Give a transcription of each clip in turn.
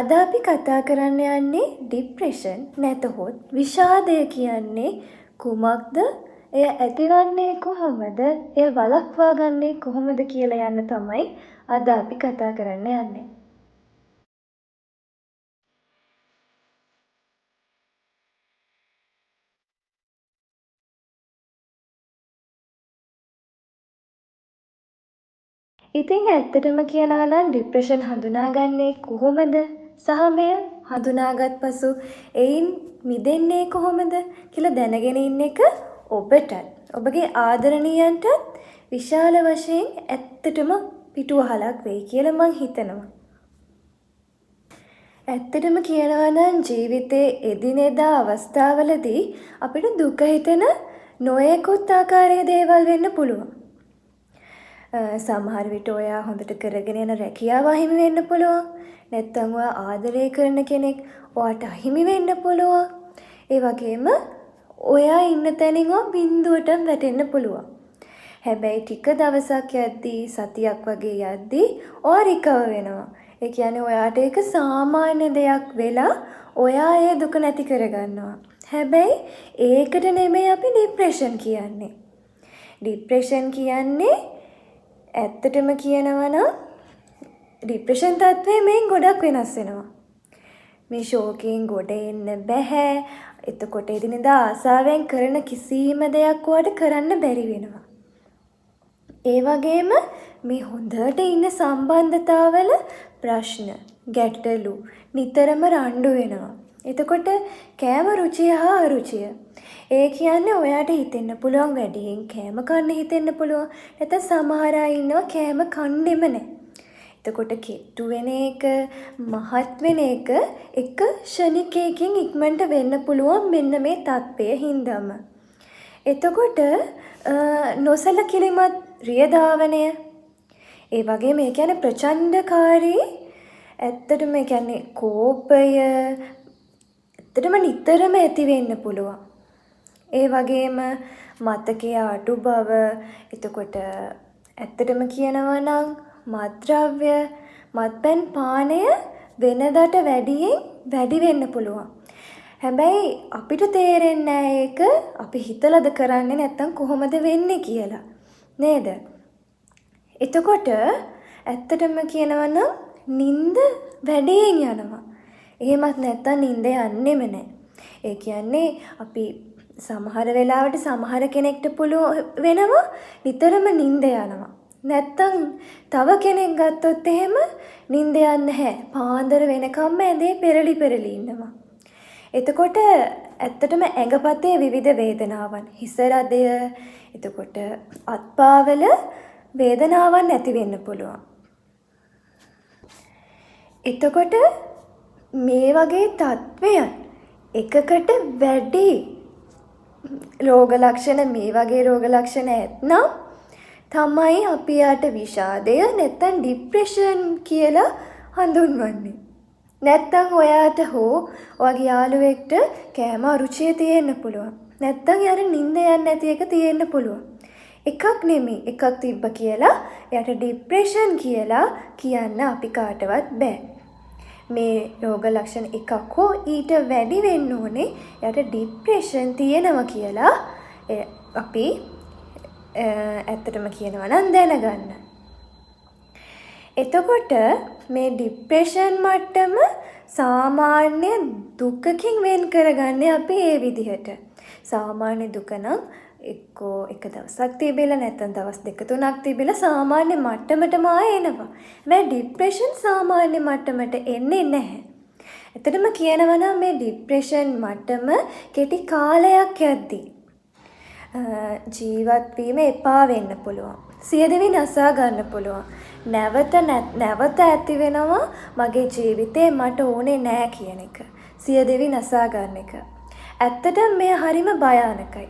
අද අපි කතා කරන්න යන්නේ ડિප්‍රෙෂන් නැතහොත් විෂාදය කියන්නේ කුමක්ද? එය ඇතිවන්නේ කොහොමද? එය වළක්වා ගන්නේ කොහොමද කියලා යන්න තමයි අද අපි කතා කරන්න යන්නේ. ඉතින් ඇත්තටම කියනවා නම් ડિප්‍රෙෂන් හඳුනාගන්නේ කොහොමද? සහ මෙය හඳුනාගත් පසු එයින් මිදෙන්නේ කොහොමද කියලා දැනගෙන ඉන්න එක ඔබටත් ඔබගේ ආදරණීයන්ටත් විශාල වශයෙන් ඇත්තටම පිටුවහලක් වෙයි කියලා මං හිතනවා. ඇත්තටම කියනවා නම් ජීවිතයේ එදිනෙදා අවස්ථාවලදී අපිට දුක හිතෙන නොයෙකුත් ආකාරයේ දේවල් වෙන්න පුළුවන්. සමහර විට ඔයා හොඳට කරගෙන යන රැකියාව අහිමි වෙන්න පුළුවන්. නැත්නම් ඔයා ආදරය කරන කෙනෙක් ඔයාට අහිමි වෙන්න පුළුවන්. ඒ වගේම ඔයා ඉන්න තැනින් බිඳුවටම වැටෙන්න පුළුවන්. හැබැයි ටික දවසක් යද්දී සතියක් වගේ යද්දී ඔයා රිකවර් වෙනවා. ඒ කියන්නේ ඔයාට ඒක සාමාන්‍ය දෙයක් වෙලා ඔයා ඒ දුක නැති කරගන්නවා. හැබැයි ඒකට නෙමෙයි අපි ડિප්‍රෙෂන් කියන්නේ. ડિප්‍රෙෂන් කියන්නේ ඇත්තටම කියනවා නම් ડિප්‍රෙෂන් තත්ත්වය මේන් ගොඩක් වෙනස් වෙනවා. මේ ෂෝකයෙන් ගොඩ එන්න බැහැ. එතකොට එදිනෙදා ආසාවෙන් කරන කිසිම දෙයක් ඔයාට කරන්න බැරි වෙනවා. ඒ වගේම මේ හොඳට ඉන්න සම්බන්ධතාවල ප්‍රශ්න, ගැටලු නිතරම රණ්ඩු වෙනවා. එතකොට කෑම රුචිය හා අරුචිය. ඒ කියන්නේ ඔයාට හිතෙන්න පුළුවන් වැඩියෙන් කෑම කන්න හිතෙන්න පුළුවන්. නැත්නම් සමහර අය ඉන්නවා කෑම කන්නෙම නැහැ. එතකොට කෙට්ටු වෙන එක, මහත් වෙන එක එක ක්ෂණිකයකින් ඉක්මනට වෙන්න පුළුවන් මෙන්න මේ තත්ත්වය හින්දාම. එතකොට නොසලකිලිමත් රියධාවනය, ඒ වගේම ඒ කියන්නේ ප්‍රචණ්ඩකාරී, ඇත්තටම ඒ කියන්නේ කෝපය ඇත්තටම නිතරම ඇති වෙන්න පුළුවන්. ඒ වගේම මතකයේ අඩු බව, එතකොට ඇත්තටම කියනවා නම් මත්ද්‍රව්‍ය, මත්පැන් පානය වෙනදාට වැඩියෙන් වැඩි වෙන්න පුළුවන්. හැබැයි අපිට තේරෙන්නේ නැහැ ඒක අපි හිතලාද කරන්නේ නැත්නම් කොහොමද වෙන්නේ කියලා. නේද? එතකොට ඇත්තටම කියනවා නම් නිින්ද වැඩියෙන් යනවා. එහෙමත් නැත්නම් නිින්ද යන්නෙම නැහැ. ඒ කියන්නේ අපි සමහර වෙලාවට සමහර කෙනෙක්ට පුළුවන් වෙනවා නිතරම නිින්ද යනවා. නැත්තම් තව කෙනෙක් ගත්තොත් එහෙම නිින්ද යන්නේ නැහැ. පාන්දර වෙනකම්ම ඇඳේ පෙරලි ඉන්නවා. එතකොට ඇත්තටම ඇඟපතේ විවිධ වේදනාවන්, හිස රදය, එතකොට අත්පාවල වේදනාවන් ඇති වෙන්න පුළුවන්. එතකොට මේ වගේ තත්ත්වයන් එකකට වැඩි රෝග ලක්ෂණ, මේ වගේ රෝග ලක්ෂණ ඇත්නම් තමයි අපි යාට විෂාදය නැත්නම් ડિප්‍රෙෂන් කියලා හඳුන්වන්නේ. නැත්නම් ඔයාට හෝ ඔයාගේ යාළුවෙක්ට කෑම අරුචිය තියෙන්න පුළුවන්. නැත්නම් යාර නිින්ද යන්නේ නැති එක තියෙන්න පුළුවන්. එකක් නෙමෙයි, එකක් තිබ්බ කියලා එයාට ડિප්‍රෙෂන් කියලා කියන්න අපි කාටවත් බෑ. මේ රෝග ලක්ෂණ එකක් හෝ ඊට වැඩි වෙන්න ඕනේ එයාට ડિප්‍රෙෂන් තියෙනවා කියලා අපි ඇත්තටම කියනවා නම් දැනගන්න. එතකොට මේ ડિප්‍රෙෂන් මට්ටම සාමාන්‍ය දුකකින් වෙන් කරගන්නේ අපි ඒ විදිහට. සාමාන්‍ය දුක නම් එක්කෝ එක දවසක් තිබිලා නැත්නම් දවස් දෙක තුනක් තිබිලා සාමාන්‍ය මට්ටමටම එනවා. මේ ඩිප්‍රෙෂන් සාමාන්‍ය මට්ටමට එන්නේ නැහැ. ඇත්තටම කියනවා නම් මේ ඩිප්‍රෙෂන් මට්ටම කෙටි කාලයක් යද්දී ජීවත් වීම එපා වෙන්න පුළුවන්. සියදිවි නසා ගන්න පුළුවන්. නැවත ඇති වෙනවා මගේ ජීවිතේ මට ඕනේ නෑ කියන එක. සියදිවි නසා ගන්න එක. ඇත්තටම මේ හරිම භයානකයි.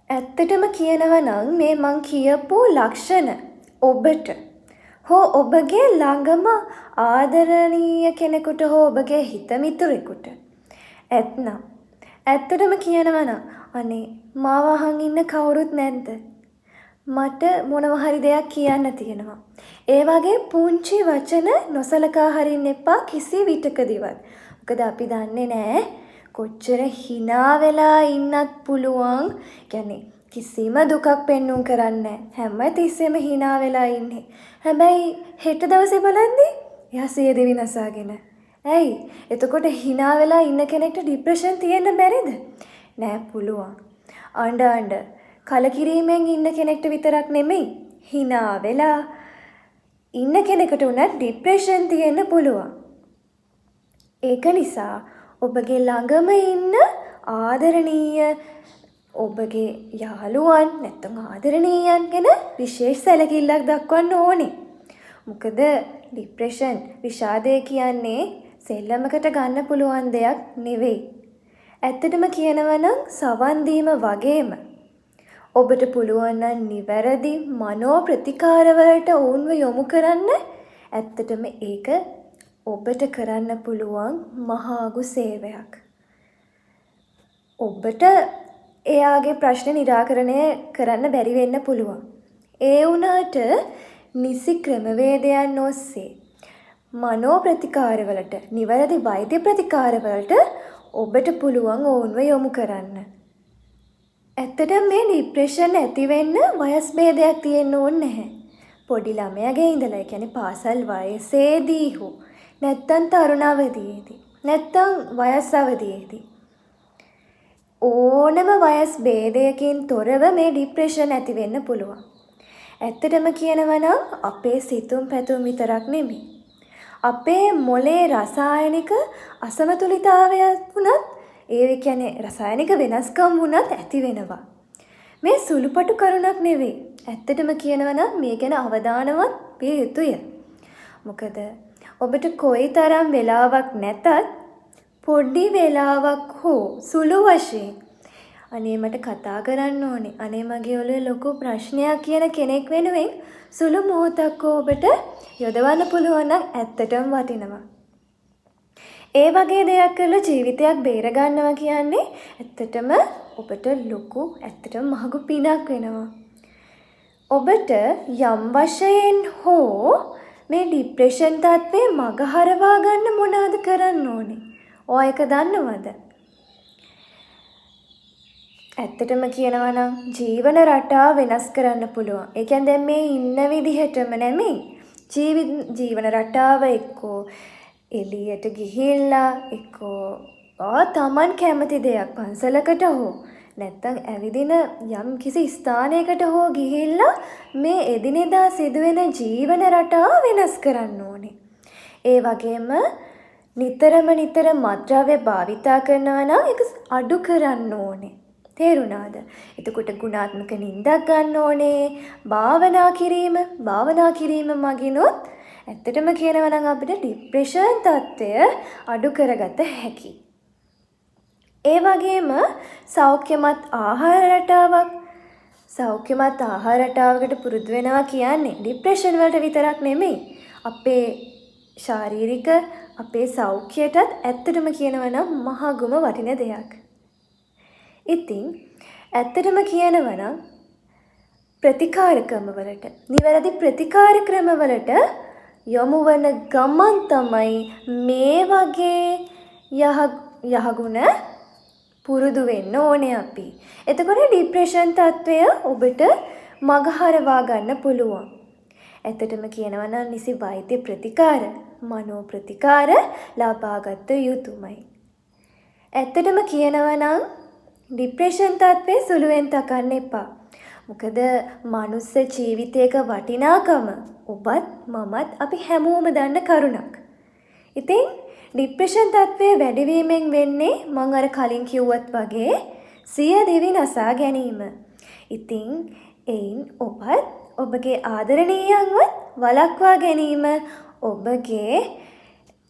ඇත්තටම කියනවා නම් මේ මං කියපු ලක්ෂණ ඔබට හෝ ඔබගේ ළඟම ආදරණීය කෙනෙකුට හෝ ඔබගේ හිත මිතුරෙකුට ඇත්නම් ඇත්තටම කියනවා නම් අනේ මාව අහන් ඉන්න කවුරුත් නැද්ද? මට මොනවා හරි දෙයක් කියන්න තියෙනවා. ඒ වගේ පුංචි වචන නොසලකා හරින්න එපා කිසි විටකදීවත්. මොකද අපි දන්නේ නැහැ කොච්චර hina වෙලා ඉන්නත් පුළුවන්. කියන්නේ කිසිම දුකක් පෙන්නුම් කරන්නේ හැම තිස්සෙම hina වෙලා ඉන්නේ. හැබැයි හෙට දවසේ බලද්දී එයා සියදිවි විනාසාගෙන. ඇයි? එතකොට hina වෙලා ඉන්න කෙනෙක්ට ડિප්‍රෙෂන් තියෙන්න බැරිද? නෑ පුළුවන්. අඬ කලකිරීමෙන් ඉන්න කෙනෙක්ට විතරක් නෙමෙයි hina වෙලා ඉන්න කෙනෙකුට උනත් ડિප්‍රෙෂන් තියෙන්න පුළුවන්. ඒක නිසා ඔබගේ ළඟම ඉන්න ආදරණීය ඔබගේ යාළුවන් නැත්නම් ආදරණීයයන් ගැන විශේෂ සැලකිල්ලක් දක්වන්න ඕනේ. මොකද ડિප්‍රෙෂන් විෂාදය කියන්නේ සෙල්ලමකට ගන්න පුළුවන් දෙයක් නෙවෙයි. ඇත්තටම කියනවා නම් සවන් දීම වගේම ඔබට පුළුවන් නම් නිවැරදි මනෝ ප්‍රතිකාරවලට ඔවුන්ව යොමු කරන්න. ඇත්තටම ඒක ඔබට කරන්න පුළුවන් මහාගු සේවයක්. ඔබට එයාගේ ප්‍රශ්න निराකරණය කරන්න බැරි වෙන්න පුළුවන්. ඒ වුණාට නිසි ක්‍රමවේදයන් ඔස්සේ මනෝ ප්‍රතිකාරවලට, නිවැරදි වෛද්‍ය ප්‍රතිකාරවලට ඔබට පුළුවන් ඔවුන්ව යොමු කරන්න. ඇත්තටම මේ ડિප්‍රෙෂන් ඇති වෙන්න වයස් භේදයක් තියෙන්න ඕනේ නැහැ. පොඩි ළමයාගේ ඉඳලා, ඒ කියන්නේ පාසල් වයසේදී හෝ නැත්තම් තරුණ අවදියේදී නැත්තම් වයස් අවදියේදී ඕනම වයස් භේදයකින් තොරව මේ ડિප්‍රෙෂන් ඇති වෙන්න පුළුවන්. ඇත්තටම කියනවා නම් අපේ සිතුම් පැතුම් විතරක් නෙමෙයි. අපේ මොලේ රසායනික අසමතුලිතතාවයක් වුණත්, ඒ කියන්නේ රසායනික වෙනස්කම් වුණත් ඇති වෙනවා. මේ සුළුපටු කරුණක් නෙවෙයි. ඇත්තටම කියනවා නම් මේ ගැන අවධානවත් විය යුතුය. මොකද ඔබට කොයිතරම් වෙලාවක් නැතත් පොඩි වෙලාවක් හෝ සුළු වශයෙන් අනේ මට කතා කරන්න ඕනේ, අනේ මගේ ඔළුවේ ලොකු ප්‍රශ්නයක් කියන කෙනෙක් වෙනුවෙන් සුළු මොහොතක් ඔබට යොදවන්න පුළුවන් නම් ඇත්තටම වටිනවා. ඒ වගේ දෙයක් කරලා ජීවිතයක් බේර ගන්නවා කියන්නේ ඇත්තටම ඔබට ලොකු, ඇත්තටම මහඟු පිනක් වෙනවා. ඔබට යම් වශයෙන් හෝ මේ ડિප්‍රෙෂන් තත්ත්වයේ මග හරවා ගන්න මොනවද කරන්න ඕනේ? ඔය එක දන්නවද? ඇත්තටම කියනවා නම් ජීවන රටාව වෙනස් කරන්න පුළුවන්. ඒ කියන්නේ දැන් මේ ඉන්න විදිහටම නෙමෙයි. ජීවන රටාව එක්කෝ එළියට ගිහිල්ලා එක්කෝ තමන් කැමති දෙයක් පන්සලකට හෝ නැත්තම් ඇවිදින යම් කිසි ස්ථානයකට හෝ ගිහිල්ලා මේ එදිනෙදා සිදුවෙන ජීවන රටාව වෙනස් කරන්න ඕනේ. ඒ වගේම නිතරම මත්ද්‍රව්‍ය භාවිතා කරනවා නම් ඒක අඩු කරන්න ඕනේ. තේරුණාද? එතකොට ගුණාත්මක නිින්දක් ගන්න ඕනේ. භාවනා කිරීම මගිනුත් ඇත්තටම කියනවා නම් අපිට ડિප්‍රෙෂන් තත්ත්වය අඩු කරගත හැකියි. ඒ වගේම සෞඛ්‍යමත් ආහාර රටාවකට පුරුදු වෙනවා කියන්නේ ડિප්‍රෙෂන් වලට විතරක් නෙමෙයි. අපේ ශාරීරික, අපේ සෞඛ්‍යයටත් ඇත්තටම කියනවා නම් මහගුම වටින දෙයක්. ඉතින් ඇත්තටම කියනවා නම් ප්‍රතිකාර ක්‍රමවලට, නිවැරදි ප්‍රතිකාර ක්‍රමවලට යොමු වන ගමන් තමයි මේ වගේ යහගුණ පුරුදු වෙන්න ඕනේ අපි. එතකොට ડિප්‍රෙෂන් තත්ත්වය ඔබට මගහරවා ගන්න පුළුවන්. ඇත්තටම කියනවා නම් නිසි වෛද්‍ය ප්‍රතිකාර, මනෝ ප්‍රතිකාර ලබාගත යුතුමයි. ඇත්තටම කියනවා නම් ડિප්‍රෙෂන් තත්ත්වයේ සුළුවෙන් තකන්න එපා. මොකද මනුස්ස ජීවිතයක වටිනාකම ඔබත් මමත් අපි හැමෝම දන්න කරුණක්. ඉතින් ડિප්‍රෙෂන් තත්ත්වයේ වැඩිවීමෙන් වෙන්නේ මම අර කලින් කිව්වත් වගේ සියදිවි නසා ගැනීම. ඉතින් එයින් ඔබත් ඔබගේ ආදරණීයන්වත් වළක්වා ගැනීම ඔබගේ,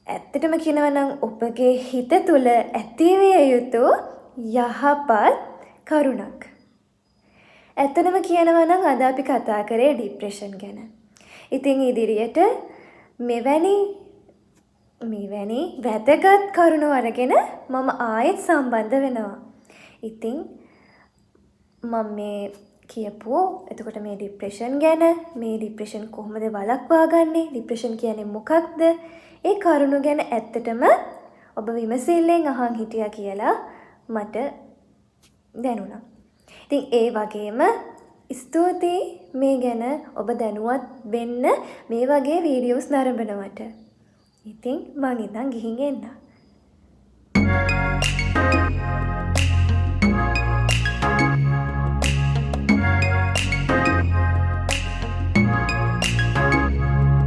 ඇත්තටම කියනවා නම් ඔබගේ හිත තුළ ඇතිවිය යුතු යහපත් කරුණක්. ඇත්තටම කියනවා නම් අද අපි කතා කරේ ડિප්‍රෙෂන් ගැන. ඉතින් ඉදිරියට මෙවැනි වැදගත් කරුණු අරගෙන මම ආයෙත් සම්බන්ධ වෙනවා. ඉතින් මම මේ කියපුවෝ. එතකොට මේ ડિප්‍රෙෂන් ගැන, මේ ඩිප්‍රෙෂන් කොහොමද වළක්වා ගන්නේ, ඩිප්‍රෙෂන් කියන්නේ මොකක්ද, ඒ කරුණු ගැන ඇත්තටම ඔබ විමසිල්ලෙන් අහන් හිටියා කියලා මට දැනුණා. ඉතින් ඒ වගේම ස්තුතියි මේ ගැන ඔබ දැනුවත් වෙන්න මේ වගේ වීඩියෝස් නරඹනවට. ඉතින් මං ඉතින් ගිහින් එන්නම්.